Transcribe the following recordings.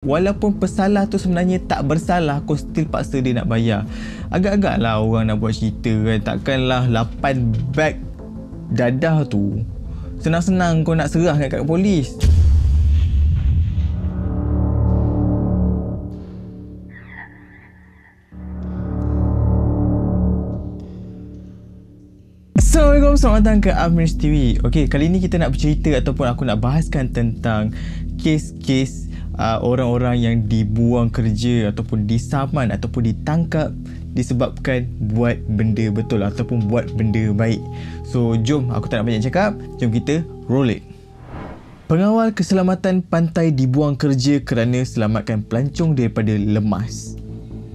Walaupun pesalah tu sebenarnya tak bersalah, kau still paksa dia nak bayar. Agak-agak lah orang nak buat cerita kan. Takkanlah 8 beg dadah tu senang-senang kau nak serah kat polis. Assalamualaikum, selamat datang ke Amrish TV. Okey, kali ni kita nak bercerita ataupun aku nak bahaskan tentang kes-kes orang-orang yang dibuang kerja ataupun disaman ataupun ditangkap disebabkan buat benda betul ataupun buat benda baik. So, jom, aku tak nak banyak cakap. Jom kita roll it. Pengawal keselamatan pantai dibuang kerja kerana selamatkan pelancong daripada lemas.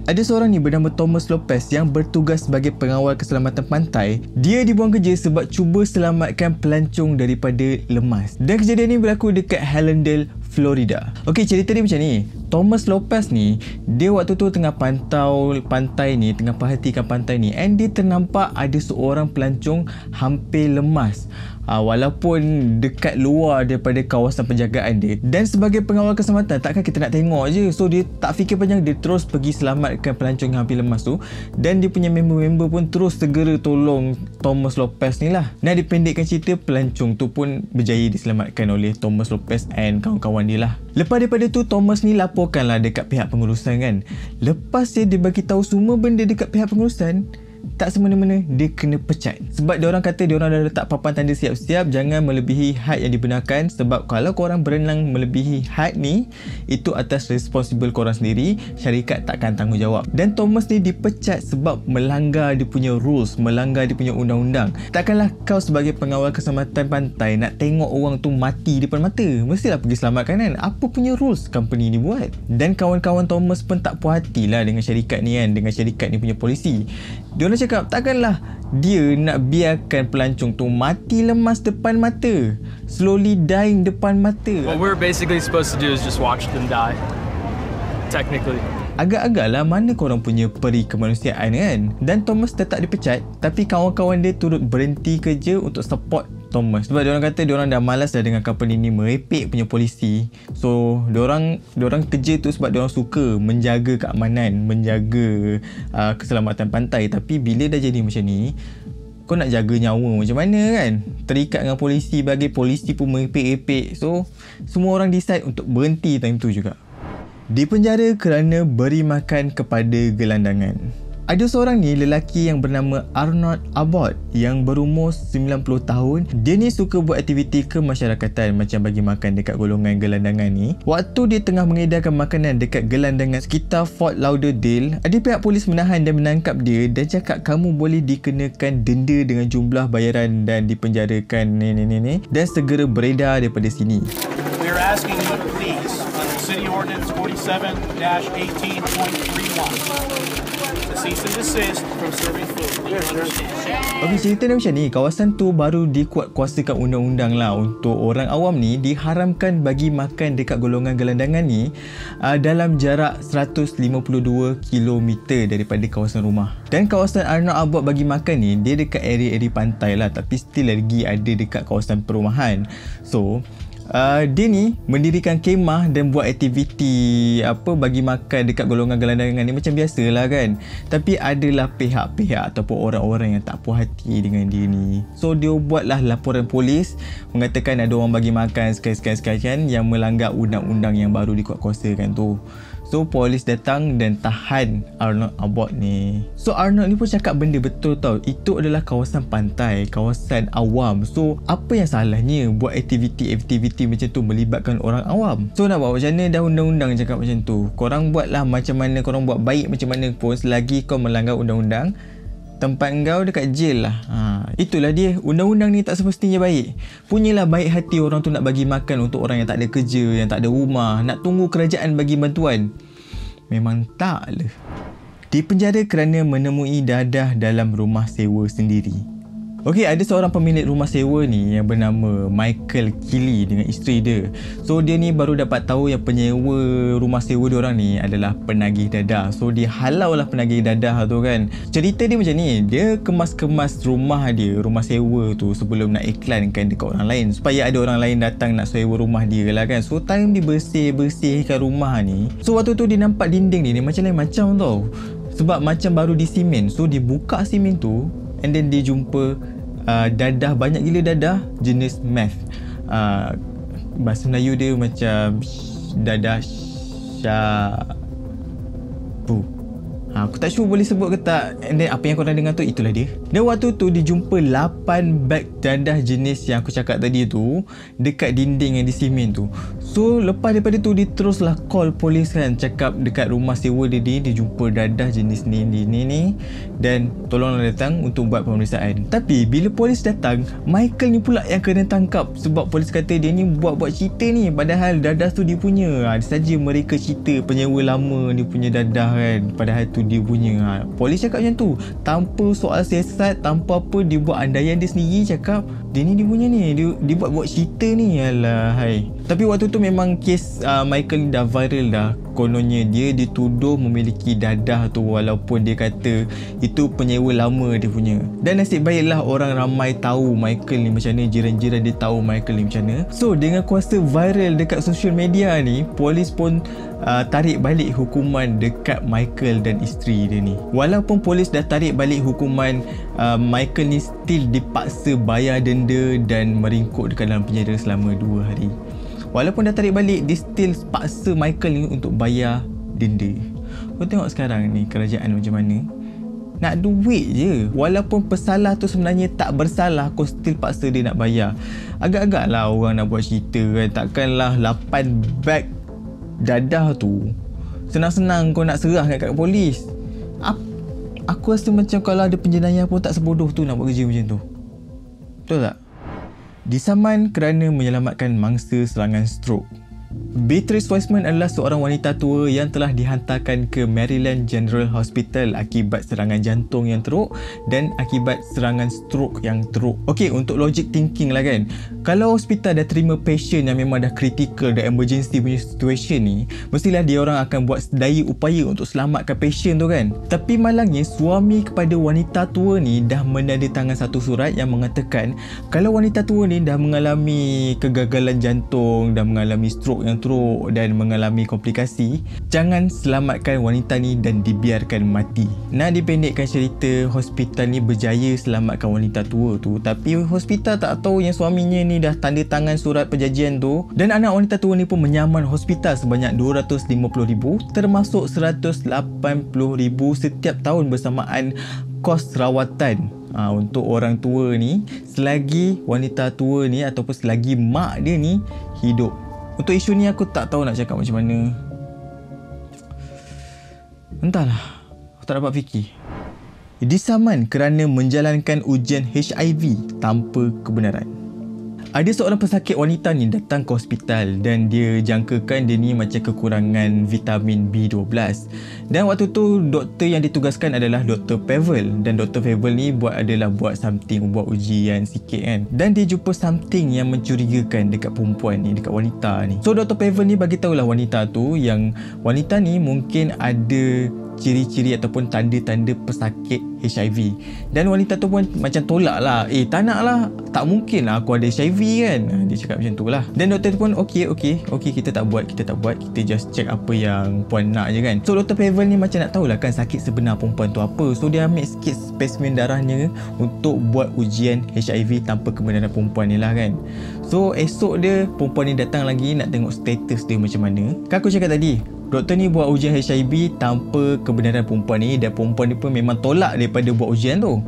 Ada seorang ni bernama Thomas Lopez yang bertugas sebagai pengawal keselamatan pantai. Dia dibuang kerja sebab cuba selamatkan pelancong daripada lemas. Dan kejadian ni berlaku dekat Hallandale, Florida. Okey, cerita dia macam ni. Thomas Lopez ni, dia waktu tu tengah pantau pantai ni, tengah perhatikan pantai ni, and dia ternampak ada seorang pelancong hampir lemas. Walaupun dekat luar daripada kawasan penjagaan dia. Dan sebagai pengawal keselamatan, takkan kita nak tengok je. So dia tak fikir panjang, dia terus pergi selamatkan pelancong yang hampir lemas tu. Dan dia punya member-member pun terus segera tolong Thomas Lopez ni lah. Nah, dipendekkan cerita, pelancong tu pun berjaya diselamatkan oleh Thomas Lopez and kawan-kawan dia lah. Lepas daripada tu, Thomas ni laporkanlah dekat pihak pengurusan kan. Lepas dia bagi tahu semua benda dekat pihak pengurusan, tak semena-mena dia kena pecat. Sebab diorang kata diorang dah letak papan tanda siap-siap, jangan melebihi had yang dibenarkan. Sebab kalau korang berenang melebihi had ni, itu atas responsible korang sendiri, syarikat takkan tanggungjawab. Dan Thomas ni dipecat sebab melanggar dia punya rules, melanggar dia punya undang-undang. Takkanlah kau sebagai pengawal keselamatan pantai nak tengok orang tu mati depan mata. Mestilah pergi selamatkan kan. Apa punya rules company ni buat? Dan kawan-kawan Thomas pun tak puas hati lah dengan syarikat ni kan, dengan syarikat ni punya polisi. Diorang cakap takkanlah dia nak biarkan pelancong tu mati lemas depan mata, slowly dying depan mata. What we're basically supposed to do is just watch them die, technically. Agak-agak lah mana korang punya peri kemanusiaan kan. Dan Thomas tetap dipecat, tapi kawan-kawan dia turut berhenti kerja untuk support Thomas. Sebab diorang kata diorang dah malas dah dengan company ni merepek punya polisi. So diorang kerja tu sebab diorang suka menjaga keamanan, menjaga keselamatan pantai. Tapi bila dah jadi macam ni, kau nak jaga nyawa macam mana kan? Terikat dengan polisi, bagi polisi pun merepek-repek. So semua orang decide untuk berhenti time tu juga. Dipenjara kerana beri makan kepada gelandangan. Ada seorang ni lelaki yang bernama Arnold Abbott yang berumur 90 tahun. Dia ni suka buat aktiviti kemasyarakatan macam bagi makan dekat golongan gelandangan ni. Waktu dia tengah mengedarkan makanan dekat gelandangan sekitar Fort Lauderdale, ada pihak polis menahan dan menangkap dia dan cakap kamu boleh dikenakan denda dengan jumlah bayaran dan dipenjarakan ni dan segera beredar daripada sini. We are asking you to please, under City Ordinance 47-18.31, to cease and desist from serving food. Okey, cerita dia macam ni. Kawasan tu baru dikuatkuasakan undang-undang lah untuk orang awam ni diharamkan bagi makan dekat golongan gelandangan ni dalam jarak 152 km daripada kawasan rumah. Dan kawasan Arnold Abbott bagi makan ni, dia dekat area-area pantai lah, tapi still lagi ada dekat kawasan perumahan. So dia ni mendirikan kemah dan buat aktiviti bagi makan dekat golongan gelandangan ni macam biasalah kan. Tapi adalah pihak-pihak ataupun orang-orang yang tak puas hati dengan dia ni. So dia buatlah laporan polis mengatakan ada orang bagi makan sekali-sekali yang melanggar undang-undang yang baru dikuatkuasakan tu. So polis datang dan tahan Arnold Abbott ni. So Arnold ni pun cakap benda betul tau. Itu adalah kawasan pantai, kawasan awam. So apa yang salahnya buat aktiviti-aktiviti macam tu melibatkan orang awam? So nak buat macam mana dah undang-undang cakap macam tu. Korang buatlah macam mana, korang buat baik macam mana pun, selagi kau melanggar undang-undang, tempat kau dekat jail lah. Itulah dia, undang-undang ni tak semestinya baik. Punyalah baik hati orang tu nak bagi makan untuk orang yang tak ada kerja, yang tak ada rumah, nak tunggu kerajaan bagi bantuan. Memang tak lah. Dipenjara kerana menemui dadah dalam rumah sewa sendiri. Okey, ada seorang pemilik rumah sewa ni yang bernama Michael Keeley dengan isteri dia. So dia ni baru dapat tahu yang penyewa rumah sewa dia orang ni adalah penagih dadah. So dia halau lah penagih dadah tu kan. Cerita dia macam ni, dia kemas-kemas rumah dia, rumah sewa tu sebelum nak iklankan dekat orang lain supaya ada orang lain datang nak sewa rumah dia lah kan. So time dia bersihkan rumah ni, so waktu tu dia nampak dinding ni macam lain macam tau. Sebab macam baru disimen. So dia buka simen tu and then dia jumpa dadah, banyak gila dadah jenis meth. Bahasa Melayu dia macam dadah syabu. Aku tak sure boleh sebut ke tak. And then apa yang korang dengar tu, itulah dia. Dan waktu tu dijumpa 8 beg dadah jenis yang aku cakap tadi tu dekat dinding yang disimen tu. So lepas daripada tu dia teruslah call polis kan, cakap dekat rumah sewa dia jumpa dadah jenis ni dan tolonglah datang untuk buat pemeriksaan. Tapi bila polis datang, Michael ni pula yang kena tangkap sebab polis kata dia ni buat cerita ni, padahal dadah tu dia punya. Saja mereka cerita penyewa lama dia punya dadah kan, padahal tu dia punya. Polis cakap macam tu tanpa soal siasat, tanpa apa, dia buat andaian dia sendiri, cakap dia ni dia punya ni, dia buat cerita ni. Alah hai. Tapi waktu tu memang kes Michael ni dah viral dah. Kononnya dia dituduh memiliki dadah tu walaupun dia kata itu penyewa lama dia punya. Dan nasib baiklah orang ramai tahu Michael ni macam mana, jiran-jiran dia tahu Michael ni macam mana. So dengan kuasa viral dekat social media ni, polis pun tarik balik hukuman dekat Michael dan isteri dia ni. Walaupun polis dah tarik balik hukuman, Michael ni still dipaksa bayar denda dan meringkuk dekat dalam penjara selama 2 hari. Walaupun dah tarik balik, dia still paksa Michael ni untuk bayar denda. Kau tengok sekarang ni kerajaan macam mana. Nak duit je. Walaupun pesalah tu sebenarnya tak bersalah, kau still paksa dia nak bayar. Agak-agak lah orang nak buat cerita kan. Takkanlah 8 beg dadah tu senang-senang kau nak serah kat polis. Aku rasa macam kalau ada penjenayah pun tak sebodoh tu nak buat kerja macam tu. Betul tak? Disaman kerana menyelamatkan mangsa serangan stroke. Beatrice Wiseman adalah seorang wanita tua yang telah dihantarkan ke Maryland General Hospital akibat serangan jantung yang teruk dan akibat serangan stroke yang teruk. Okey, untuk logic thinking lah kan. Kalau hospital dah terima patient yang memang dah critical, dah emergency punya situation ni, mestilah dia orang akan buat sedaya upaya untuk selamatkan patient tu kan. Tapi malangnya suami kepada wanita tua ni dah menandatangan satu surat yang mengatakan kalau wanita tua ni dah mengalami kegagalan jantung, dah mengalami stroke yang teruk dan mengalami komplikasi, jangan selamatkan wanita ni dan dibiarkan mati. Nak dipendekkan cerita, hospital ni berjaya selamatkan wanita tua tu, tapi hospital tak tahu yang suaminya ni dah tanda tangan surat perjanjian tu, dan anak wanita tua ni pun menyaman hospital sebanyak $250,000 termasuk $180,000 setiap tahun bersamaan kos rawatan untuk orang tua ni selagi wanita tua ni ataupun selagi mak dia ni hidup. Untuk isu ni aku tak tahu nak cakap macam mana. Entahlah, aku tak dapat fikir. Disaman kerana menjalankan ujian HIV tanpa kebenaran. Ada seorang pesakit wanita ni datang ke hospital dan dia jangkakan dia ni macam kekurangan vitamin B12. Dan waktu tu doktor yang ditugaskan adalah Dr. Pavel, dan Dr. Pavel ni buat something, buat ujian sikit kan. Dan dia jumpa something yang mencurigakan dekat perempuan ni, dekat wanita ni. So Dr. Pavel ni bagi tahulah wanita tu yang wanita ni mungkin ada ciri-ciri ataupun tanda-tanda pesakit HIV. Dan wanita tu pun macam tolak lah. Tak nak lah, tak mungkin lah aku ada HIV kan. Dia cakap macam tu lah. Dan doktor tu pun okey, kita tak buat, kita just check apa yang puan nak je kan. So Dr. Pavel ni macam nak tahulah kan sakit sebenar perempuan tu apa. So dia ambil sikit spesimen darahnya untuk buat ujian HIV tanpa kebenaran perempuan ni lah kan. So esok dia perempuan ni datang lagi nak tengok status dia macam mana. Kan aku cakap tadi, doktor ni buat ujian HIV tanpa kebenaran perempuan ni, dan perempuan ni pun memang tolak daripada buat ujian tu.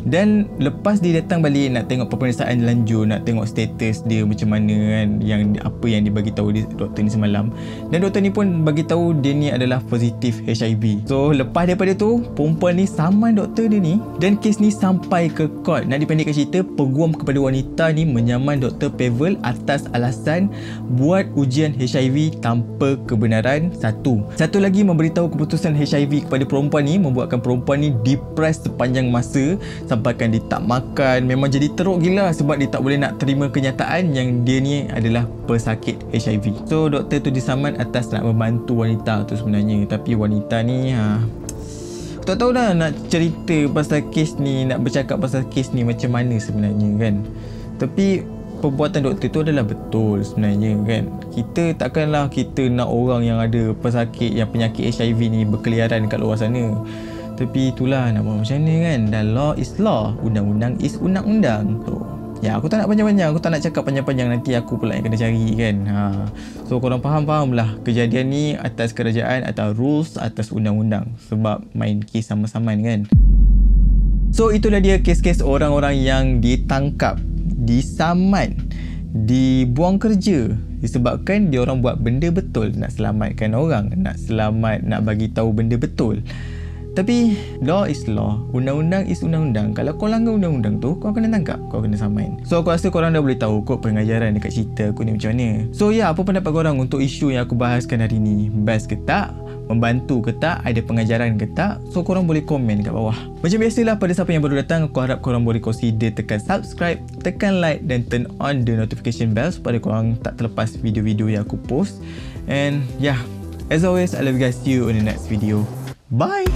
Dan lepas dia datang balik nak tengok pemeriksaan lanjut, nak tengok status dia macam mana kan, yang apa yang dia bagi tahu doktor ni semalam. Dan doktor ni pun bagi tahu dia ni adalah positif HIV. So lepas daripada tu perempuan ni saman doktor dia ni, dan kes ni sampai ke court. Nak dipendekkan cerita, peguam kepada wanita ni menyaman Dr. Pavel atas alasan buat ujian HIV tanpa kebenaran. Satu lagi, memberitahu keputusan HIV kepada perempuan ni membuatkan perempuan ni depressed sepanjang masa sampaikan dia tak makan. Memang jadi teruk gila sebab dia tak boleh nak terima kenyataan yang dia ni adalah pesakit HIV. So doktor tu disaman atas nak membantu wanita tu sebenarnya. Tapi wanita ni aku tak tahu dah nak cerita pasal kes ni, nak bercakap pasal kes ni macam mana sebenarnya kan. Tapi perbuatan doktor tu adalah betul sebenarnya kan. Kita takkanlah kita nak orang yang ada pesakit, yang penyakit HIV ni berkeliaran kat luar sana. Tapi itulah nak buat macam mana kan. Dan law is law, undang-undang is undang-undang. So ya, aku tak nak panjang-panjang, aku tak nak cakap panjang-panjang, nanti aku pula yang kena cari kan. So korang faham lah kejadian ni atas kerajaan, atas rules, atas undang-undang. Sebab main kes sama-sama kan. So itulah dia kes-kes orang-orang yang ditangkap, disaman, dibuang kerja disebabkan dia orang buat benda betul, nak selamatkan orang, nak bagi tahu benda betul. Tapi law is law, undang-undang is undang-undang. Kalau kau langgar undang-undang tu, kau kena tangkap, kau kena saman. So aku rasa korang dah boleh tahu kot pengajaran dekat cerita aku ni macam mana. So ya, apa pendapat korang untuk isu yang aku bahaskan hari ni? Best ke tak? Membantu ke tak? Ada pengajaran ke tak? So korang boleh komen kat bawah. Macam biasalah, pada siapa yang baru datang, aku harap korang boleh consider tekan subscribe, tekan like dan turn on the notification bell supaya korang tak terlepas video-video yang aku post. And yeah, as always, I love you guys. See you on the next video. Bye.